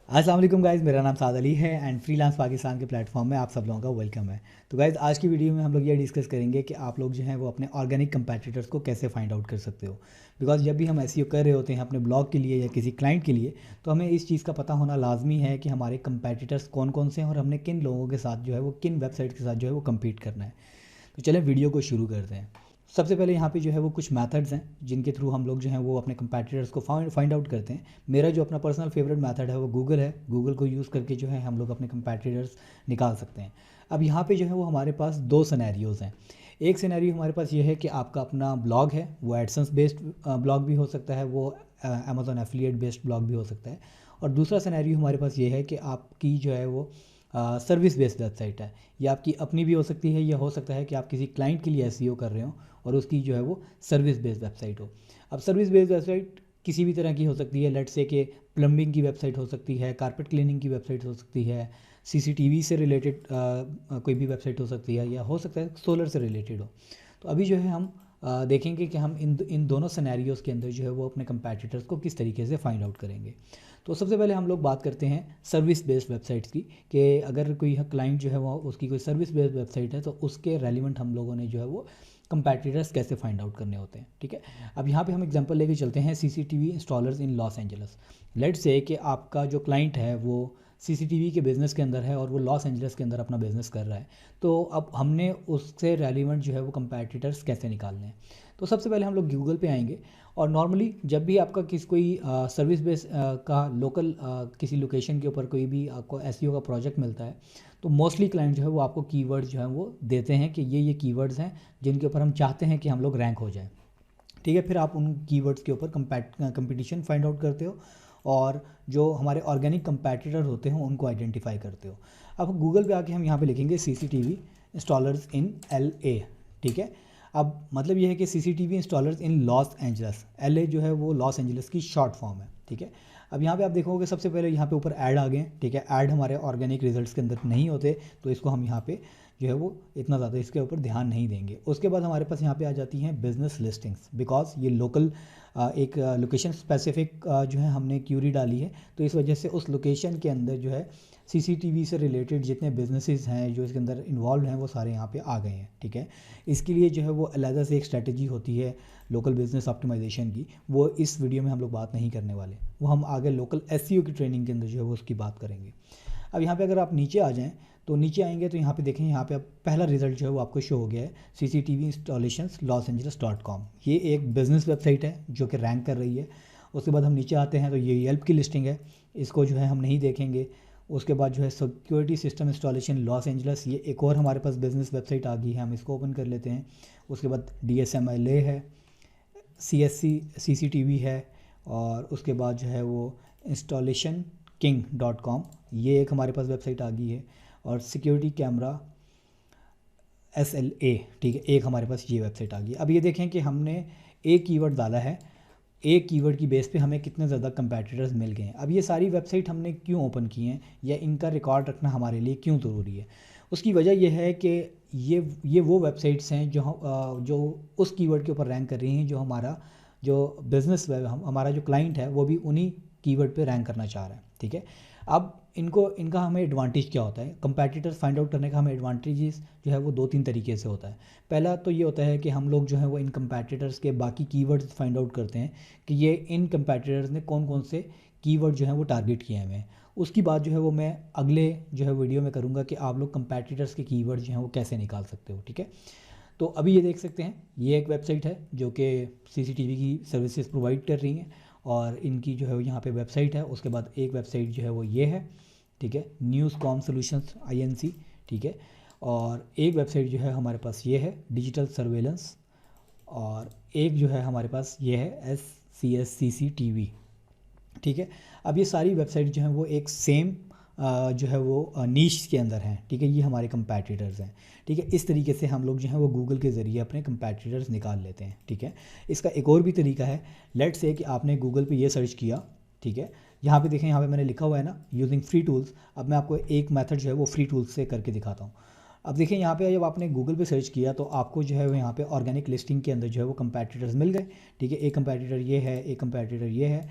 अस्सलाम वालेकुम गाइज़, मेरा नाम साद अली है एंड फ्रीलांस पाकिस्तान के प्लेटफॉर्म में आप सब लोगों का वेलकम है। तो गाइज़ आज की वीडियो में हम लोग ये डिस्कस करेंगे कि आप लोग जो हैं वो अपने ऑर्गेनिक कंपैटिटर्स को कैसे फाइंड आउट कर सकते हो। बिकॉज जब भी हम एसईओ कर रहे होते हैं अपने ब्लॉग के लिए या किसी क्लाइंट के लिए, तो हमें इस चीज़ का पता होना लाजमी है कि हमारे कंपैटिटर्स कौन कौन से हैं और हमने किन लोगों के साथ जो है वो किन वेबसाइट के साथ जो है वो कम्पीट करना है। तो चलें वीडियो को शुरू करते हैं। सबसे पहले यहाँ पे जो है वो कुछ मेथड्स हैं जिनके थ्रू हम लोग जो हैं वो अपने कंपैटिटर्स को फाइंड आउट करते हैं। मेरा जो अपना पर्सनल फेवरेट मेथड है वो गूगल है। गूगल को यूज़ करके जो है हम लोग अपने कंपैटिटर्स निकाल सकते हैं। अब यहाँ पे जो है वो हमारे पास दो सिनेरियोज़ हैं। एक सिनेरियो हमारे पास ये है कि आपका अपना ब्लॉग है, वो एडसेंस बेस्ड ब्लॉग भी हो सकता है, वो अमेजोन एफिलिएट बेस्ड ब्लॉग भी हो सकता है। और दूसरा सिनेरियो हमारे पास ये है कि आपकी जो है वो सर्विस बेस्ड वेबसाइट है। ये आपकी अपनी भी हो सकती है, या हो सकता है कि आप किसी क्लाइंट के लिए एसईओ कर रहे हो और उसकी जो है वो सर्विस बेस्ड वेबसाइट हो। अब सर्विस बेस्ड वेबसाइट किसी भी तरह की हो सकती है। लेट्स से कि प्लम्बिंग की वेबसाइट हो सकती है, कारपेट क्लीनिंग की वेबसाइट हो सकती है, सीसीटीवी से रिलेटेड कोई भी वेबसाइट हो सकती है, या हो सकता है सोलर से रिलेटेड हो। तो अभी जो है हम देखेंगे कि हम इन दोनों सिनेरियोज़ के अंदर जो है वो अपने कंपैटिटर्स को किस तरीके से फाइंड आउट करेंगे। तो सबसे पहले हम लोग बात करते हैं सर्विस बेस्ड वेबसाइट्स की, कि अगर कोई क्लाइंट जो है वो उसकी कोई सर्विस बेस्ड वेबसाइट है तो उसके रेलिवेंट हम लोगों ने जो है वो कंपैटिटर्स कैसे फाइंड आउट करने होते हैं। ठीक है, अब यहाँ पे हम एग्जांपल लेके चलते हैं CCTV installers in Los Angeles. Let's say कि आपका जो क्लाइंट है वो सीसीटीवी के बिज़नेस के अंदर है और वो लॉस एंजल्स के अंदर अपना बिज़नेस कर रहा है। तो अब हमने उससे रेलिवेंट जो है वो कंपैटिटर्स कैसे निकालने हैं। तो सबसे पहले हम लोग गूगल पे आएंगे और नॉर्मली जब भी आपका कोई सर्विस बेस का लोकल किसी लोकेशन के ऊपर कोई भी आपको एसईओ का प्रोजेक्ट मिलता है, तो मोस्टली क्लाइंट जो है वो आपको कीवर्ड्स जो हैं वो देते हैं कि ये कीवर्ड्स हैं जिनके ऊपर हम चाहते हैं कि हम लोग रैंक हो जाएं। ठीक है, फिर आप उन कीवर्ड्स के ऊपर कंपटीशन फाइंड आउट करते हो और जो हमारे ऑर्गेनिक कंपैटिटर होते हैं उनको आइडेंटिफाई करते हो। अब गूगल पे आके हम यहाँ पे लिखेंगे सीसीटीवी इंस्टॉलर्स इन LA। ठीक है, अब मतलब ये है कि सीसीटीवी इंस्टॉलर्स इन लॉस एंजलस, LA जो है वो लॉस एंजलस की शॉर्ट फॉर्म है। ठीक है, अब यहाँ पे आप देखोगे सबसे पहले यहाँ पे ऊपर ऐड आ गए। ठीक है, ऐड हमारे ऑर्गेनिक रिजल्ट्स के अंदर नहीं होते, तो इसको हम यहाँ पे जो है वो इतना ज़्यादा इसके ऊपर ध्यान नहीं देंगे। उसके बाद हमारे पास यहाँ पे आ जाती हैं बिजनेस लिस्टिंग्स, बिकॉज ये लोकल एक लोकेशन स्पेसिफिक जो है हमने क्यूरी डाली है, तो इस वजह से उस लोकेशन के अंदर जो है सीसीटीवी से रिलेटेड जितने बिजनेसेस हैं जो इसके अंदर इन्वॉल्व हैं वो सारे यहाँ पे आ गए हैं। ठीक है, इसके लिए जो है वो अलग से एक स्ट्रेटजी होती है लोकल बिजनेस ऑप्टिमाइजेशन की, वो इस वीडियो में हम लोग बात नहीं करने वाले, वो हम आगे लोकल एसईओ की ट्रेनिंग के अंदर जो है वो उसकी बात करेंगे। अब यहाँ पे अगर आप नीचे आ जाएँ तो नीचे आएंगे तो यहाँ पे देखें, यहाँ पे अब पहला रिजल्ट जो है वो आपको शो हो गया है, CCTV इंस्टॉलेशंस losangeles.com। ये एक बिज़नेस वेबसाइट है जो कि रैंक कर रही है। उसके बाद हम नीचे आते हैं तो ये येल्प की लिस्टिंग है, इसको जो है हम नहीं देखेंगे। उसके बाद जो है security system installation Los Angeles, ये एक और हमारे पास बिज़नेस वेबसाइट आ गई है, हम इसको ओपन कर लेते हैं। उसके बाद DSMLA है, CSC CCTV है, और उसके बाद जो है वो इंस्टॉलेशन king.com, ये एक हमारे पास वेबसाइट आ गई है। और सिक्योरिटी कैमरा SLA, ठीक है, एक हमारे पास ये वेबसाइट आ गई। अब ये देखें कि हमने एक कीवर्ड डाला है, एक कीवर्ड की बेस पे हमें कितने ज़्यादा कंपैटिटर्स मिल गए हैं। अब ये सारी वेबसाइट हमने क्यों ओपन की हैं या इनका रिकॉर्ड रखना हमारे लिए क्यों ज़रूरी है, उसकी वजह यह है कि ये वो वेबसाइट्स हैं जो उस कीवर्ड के ऊपर रैंक कर रही हैं, जो हमारा जो बिज़नेस हमारा जो क्लाइंट है वो भी उन्हीं कीवर्ड पे रैंक करना चाह रहा है। ठीक है, अब इनका हमें एडवांटेज क्या होता है, कंपैटिटर्स फाइंड आउट करने का हमें एडवांटेजेस जो है वो दो तीन तरीके से होता है। पहला तो ये होता है कि हम लोग जो है वो इन कंपैटिटर्स के बाकी कीवर्ड्स फाइंड आउट करते हैं कि ये इन कंपैटिटर्स ने कौन कौन से कीवर्ड जो है वो टारगेट किए हैं। उसकी बात जो है वो मैं अगले जो है वीडियो में करूँगा कि आप लोग कंपैटिटर्स के कीवर्ड जो हैं वो कैसे निकाल सकते हो। ठीक है, तो अभी ये देख सकते हैं, ये एक वेबसाइट है जो कि सीसीटीवी की सर्विसेज प्रोवाइड कर रही हैं और इनकी जो है वो यहाँ पे वेबसाइट है। उसके बाद एक वेबसाइट जो है वो ये है, ठीक है, न्यूज़ कॉम सोल्यूशंस INC। ठीक है, और एक वेबसाइट जो है हमारे पास ये है डिजिटल सर्वेलेंस, और एक जो है हमारे पास ये है SCSCCTV। ठीक है, अब ये सारी वेबसाइट जो हैं वो एक सेम जो है वो नीश के अंदर हैं। ठीक है, ये हमारे कंपैटिटर्स हैं। ठीक है, इस तरीके से हम लोग जो हैं वो गूगल के ज़रिए अपने कंपैटिटर्स निकाल लेते हैं। ठीक है, इसका एक और भी तरीका है। लेट्स से कि आपने गूगल पे ये सर्च किया, ठीक है, यहाँ पे देखें, यहाँ पे मैंने लिखा हुआ है ना यूजिंग फ्री टूल्स। अब मैं आपको एक मेथड जो है वो फ्री टूल्स से करके दिखाता हूँ। अब देखिए यहाँ पे जब आपने गूगल पे सर्च किया तो आपको जो है वो यहाँ पे ऑर्गेनिक लिस्टिंग के अंदर जो है वो कंपैटिटर्स मिल गए। ठीक है, एक कंपैटिटर ये है, एक कंपैटिटर ये है।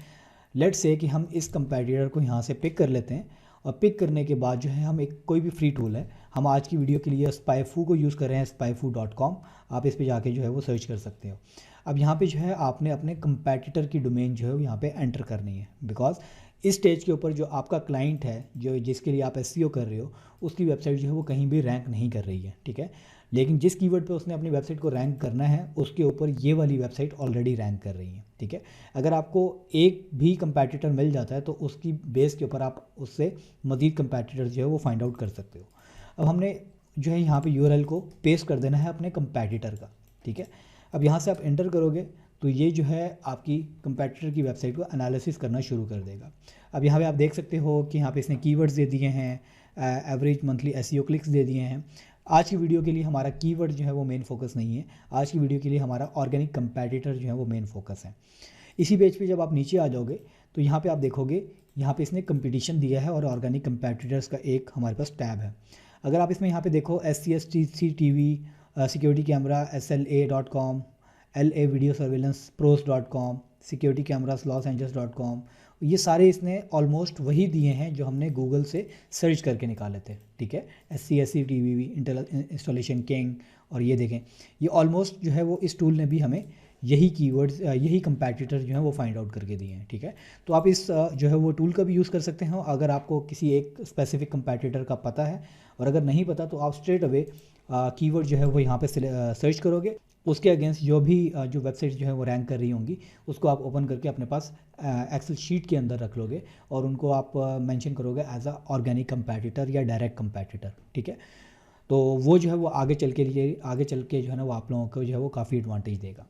लेट्स से कि हम इस कंपैटिटर को यहाँ से पिक कर लेते हैं, और पिक करने के बाद जो है हम एक कोई भी फ्री टूल है, हम आज की वीडियो के लिए स्पाईफू को यूज़ कर रहे हैं, spyfoo.com, आप इस पे जाके जो है वो सर्च कर सकते हो। अब यहाँ पे जो है आपने अपने कंपैटिटर की डोमेन जो है वो यहाँ पे एंटर करनी है, बिकॉज इस स्टेज के ऊपर जो आपका क्लाइंट है, जो जिसके लिए आप एसईओ कर रहे हो, उसकी वेबसाइट जो है वो कहीं भी रैंक नहीं कर रही है, ठीक है। लेकिन जिस कीवर्ड पे उसने अपनी वेबसाइट को रैंक करना है, उसके ऊपर ये वाली वेबसाइट ऑलरेडी रैंक कर रही है, ठीक है। अगर आपको एक भी कंपैटिटर मिल जाता है तो उसकी बेस के ऊपर आप उससे मज़ीद कंपैटिटर जो है वो फाइंड आउट कर सकते हो। अब हमने जो है यहाँ पे यूआरएल को पेस्ट कर देना है अपने कंपैटिटर का, ठीक है। अब यहाँ से आप एंटर करोगे तो ये जो है आपकी कंपैटिटर की वेबसाइट को एनालिसिस करना शुरू कर देगा। अब यहाँ पे आप देख सकते हो कि यहाँ पे इसने कीवर्ड्स दे दिए हैं, एवरेज मंथली एसईओ क्लिक्स दे दिए हैं। आज की वीडियो के लिए हमारा कीवर्ड जो है वो मेन फोकस नहीं है, आज की वीडियो के लिए हमारा ऑर्गेनिक कंपैटिटर जो है वो मेन फोकस है। इसी पेज पे जब आप नीचे आ जाओगे तो यहाँ पे आप देखोगे, यहाँ पे इसने कंपटीशन दिया है और ऑर्गेनिक कंपैटिटर्स का एक हमारे पास टैब है। अगर आप इसमें यहाँ पे देखो SCSTV security camera SLA.com, LA video surveillance pros.com, security cameras los angeles.com, ये सारे इसने ऑलमोस्ट वही दिए हैं जो हमने गूगल से सर्च करके निकाले थे, ठीक है। SCSTV इंस्टॉलेशन किंग, और ये देखें ये ऑलमोस्ट जो है वो इस टूल ने भी हमें यही कीवर्ड्स यही कंपैटिटर जो है वो फाइंड आउट करके दिए हैं, ठीक है। तो आप इस जो है वो टूल का भी यूज़ कर सकते हैं अगर आपको किसी एक स्पेसिफिक कंपैटिटर का पता है, और अगर नहीं पता तो आप स्ट्रेट अवे कीवर्ड जो है वो यहाँ पे सर्च करोगे, उसके अगेंस्ट जो भी जो वेबसाइट जो है वो रैंक कर रही होंगी उसको आप ओपन करके अपने पास एक्सेल शीट के अंदर रख लोगे, और उनको आप मेंशन करोगे एज अ ऑर्गेनिक कंपैटिटर या डायरेक्ट कंपैटिटर, ठीक है। तो वो जो है वो आगे चल के जो है ना वो आप लोगों को जो है वो काफ़ी एडवांटेज देगा,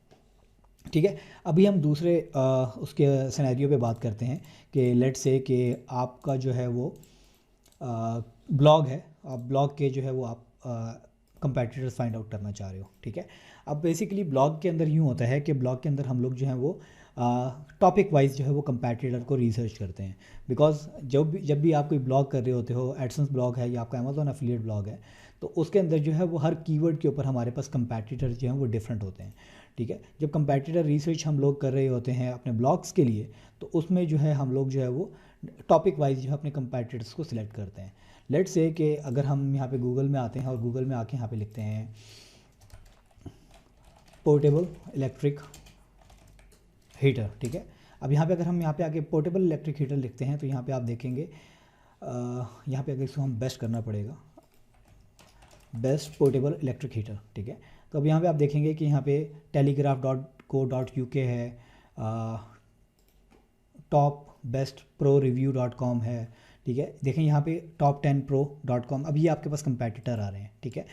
ठीक है। अभी हम दूसरे उसके सिनेरियो पे बात करते हैं कि लेट्स से कि आपका जो है वो ब्लॉग है, आप ब्लॉग के जो है वो आप कंपैटिटर्स फाइंड आउट करना चाह रहे हो, ठीक है। अब बेसिकली ब्लॉग के अंदर यूँ होता है कि ब्लॉग के अंदर हम लोग जो है वो टॉपिक वाइज जो है वो कंपैटिटर को रिसर्च करते हैं, बिकॉज जब भी आप कोई ब्लॉग कर रहे होते हो, एडसेंस ब्लॉग है या आपका अमेजोन एफिलिएट ब्लॉग है, तो उसके अंदर जो है वो हर कीवर्ड के ऊपर हमारे पास कंपैटिटर जो हैं वो डिफरेंट होते हैं, ठीक है। जब कंपैटिटर रिसर्च हम लोग कर रहे होते हैं अपने ब्लॉग्स के लिए, तो उसमें जो है हम लोग जो है वो टॉपिक वाइज जो है अपने कंपैटिटर्स को सिलेक्ट करते हैं। लेट्स से कि अगर हम यहाँ पे गूगल में आते हैं और गूगल में आके यहाँ पे लिखते हैं पोर्टेबल इलेक्ट्रिक हीटर, ठीक है। अब यहाँ पे अगर हम यहाँ पे आके पोर्टेबल इलेक्ट्रिक हीटर लिखते हैं तो यहाँ पे आप देखेंगे यहाँ पे अगर इसको हम बेस्ट करना पड़ेगा, बेस्ट पोर्टेबल इलेक्ट्रिक हीटर, ठीक है। तो अब यहाँ पे आप देखेंगे कि यहाँ पे telegraph.co.uk है, टॉप बेस्ट प्रो रिव्यू.com है, ठीक है। देखें यहाँ पे top10pro.com, अब ये आपके पास कंपैटिटर आ रहे हैं, ठीक है।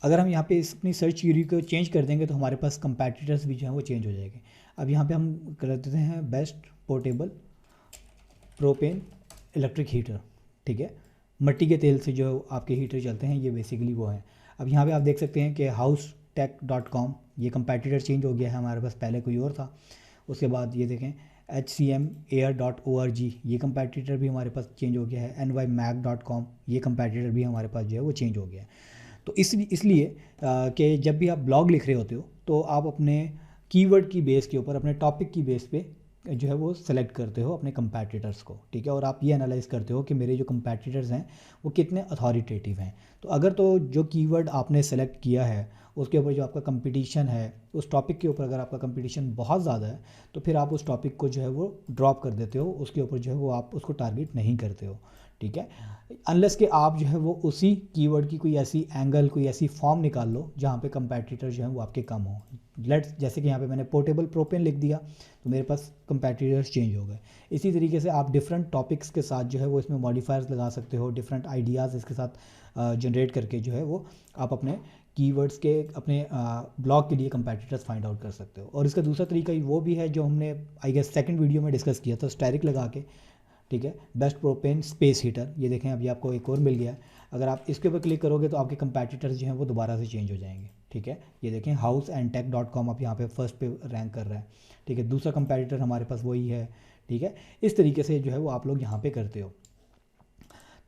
अगर हम यहाँ पे अपनी सर्च क्वेरी को चेंज कर देंगे तो हमारे पास कंपैटिटर्स भी जो हैं वो चेंज हो जाएंगे। अब यहाँ पे हम कर देते हैं best portable propane electric heater, ठीक है। मिट्टी के तेल से जो आपके हीटर चलते हैं ये बेसिकली वो हैं। अब यहाँ पे आप देख सकते हैं कि housetech.com, ये कंपैटिटर चेंज हो गया है, हमारे पास पहले कोई और था। उसके बाद ये देखें HCMair.org, ये कंपैटिटर भी हमारे पास चेंज हो गया है। nymac.com, ये कंपैटिटर भी हमारे पास जो है वो चेंज हो गया है। तो इसलिए कि जब भी आप ब्लॉग लिख रहे होते हो तो आप अपने कीवर्ड की बेस के ऊपर, अपने टॉपिक की बेस पे जो है वो सेलेक्ट करते हो अपने कंपैटिटर्स को, ठीक है। और आप ये एनालाइज करते हो कि मेरे जो कंपैटिटर्स हैं वो कितने अथॉरिटेटिव हैं। तो अगर तो जो कीवर्ड आपने सेलेक्ट किया है उसके ऊपर जो आपका कंपटीशन है, उस टॉपिक के ऊपर अगर आपका कंपटीशन बहुत ज़्यादा है तो फिर आप उस टॉपिक को जो है वो ड्रॉप कर देते हो, उसके ऊपर जो है वो आप उसको टारगेट नहीं करते हो, ठीक है। अनलेस कि आप जो है वो उसी कीवर्ड की कोई ऐसी एंगल, कोई ऐसी फॉर्म निकाल लो जहाँ पे कंपैटिटर जो है वो आपके कम हो। लेट्स जैसे कि यहाँ पे मैंने पोर्टेबल प्रोपेन लिख दिया तो मेरे पास कंपैटिटर्स चेंज हो गए। इसी तरीके से आप डिफरेंट टॉपिक्स के साथ जो है वो इसमें मॉडिफायर्स लगा सकते हो, डिफरेंट आइडियाज़ इसके साथ जनरेट करके जो है वो आप अपने कीवर्ड्स के अपने ब्लॉग के लिए कंपैटिटर्स फाइंड आउट कर सकते हो। और इसका दूसरा तरीका वो भी है जो हमने आई गेस सेकंड वीडियो में डिस्कस किया था, स्टैरिक लगा के, ठीक है, बेस्ट प्रोपेन स्पेस हीटर। ये देखें अभी आपको एक और मिल गया है। अगर आप इसके ऊपर क्लिक करोगे तो आपके कंपैटिटर्स जो हैं वो दोबारा से चेंज हो जाएंगे, ठीक है। ये देखें houseandtech.com आप यहाँ पे फर्स्ट पे रैंक कर रहा है, ठीक है। दूसरा कंपैटिटर हमारे पास वही है, ठीक है। इस तरीके से जो है वो आप लोग यहाँ पे करते हो।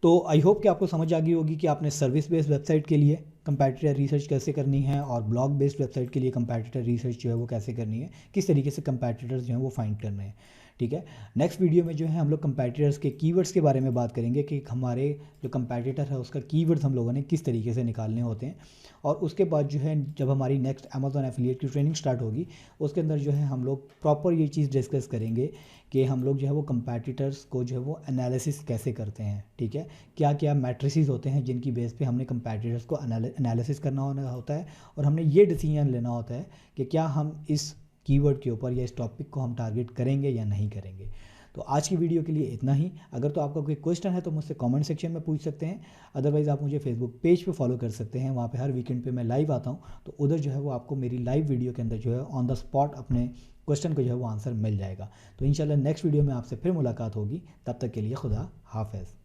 तो आई होप कि आपको समझ आ गई होगी कि आपने सर्विस बेस्ड वेबसाइट के लिए कंपैटिटर रिसर्च कैसे करनी है और ब्लॉग बेस्ड वेबसाइट के लिए कंपैटिटर रिसर्च जो है वो कैसे करनी है, किस तरीके से कंपैटिटर्स जो हैं वो फाइंड करने हैं, ठीक है। नेक्स्ट वीडियो में जो है हम लोग कंपैटिटर्स के कीवर्ड्स के बारे में बात करेंगे कि हमारे जो कंपैटिटर है उसका कीवर्ड्स हम लोगों ने किस तरीके से निकालने होते हैं। और उसके बाद जो है जब हमारी नेक्स्ट अमेज़ॉन एफिलिएट की ट्रेनिंग स्टार्ट होगी उसके अंदर जो है हम लोग प्रॉपर ये चीज़ डिस्कस करेंगे कि हम लोग जो है वो कंपैटिटर्स को जो है वो एनालिसिस कैसे करते हैं, ठीक है। क्या क्या मैट्रिसेस होते हैं जिनकी बेस पे हमने कंपैटिटर्स को एनालिसिस करना होता है और हमने ये डिसीजन लेना होता है कि क्या हम इस कीवर्ड के ऊपर या इस टॉपिक को हम टारगेट करेंगे या नहीं करेंगे। तो आज की वीडियो के लिए इतना ही। अगर तो आपका कोई क्वेश्चन है तो मुझसे कमेंट सेक्शन में पूछ सकते हैं, अदरवाइज़ आप मुझे फेसबुक पेज पे फॉलो कर सकते हैं। वहाँ पे हर वीकेंड पे मैं लाइव आता हूँ, तो उधर जो है वो आपको मेरी लाइव वीडियो के अंदर जो है ऑन द स्पॉट अपने क्वेश्चन को जो है वो आंसर मिल जाएगा। तो इंशाल्लाह नेक्स्ट वीडियो में आपसे फिर मुलाकात होगी, तब तक के लिए खुदा हाफ़िज़।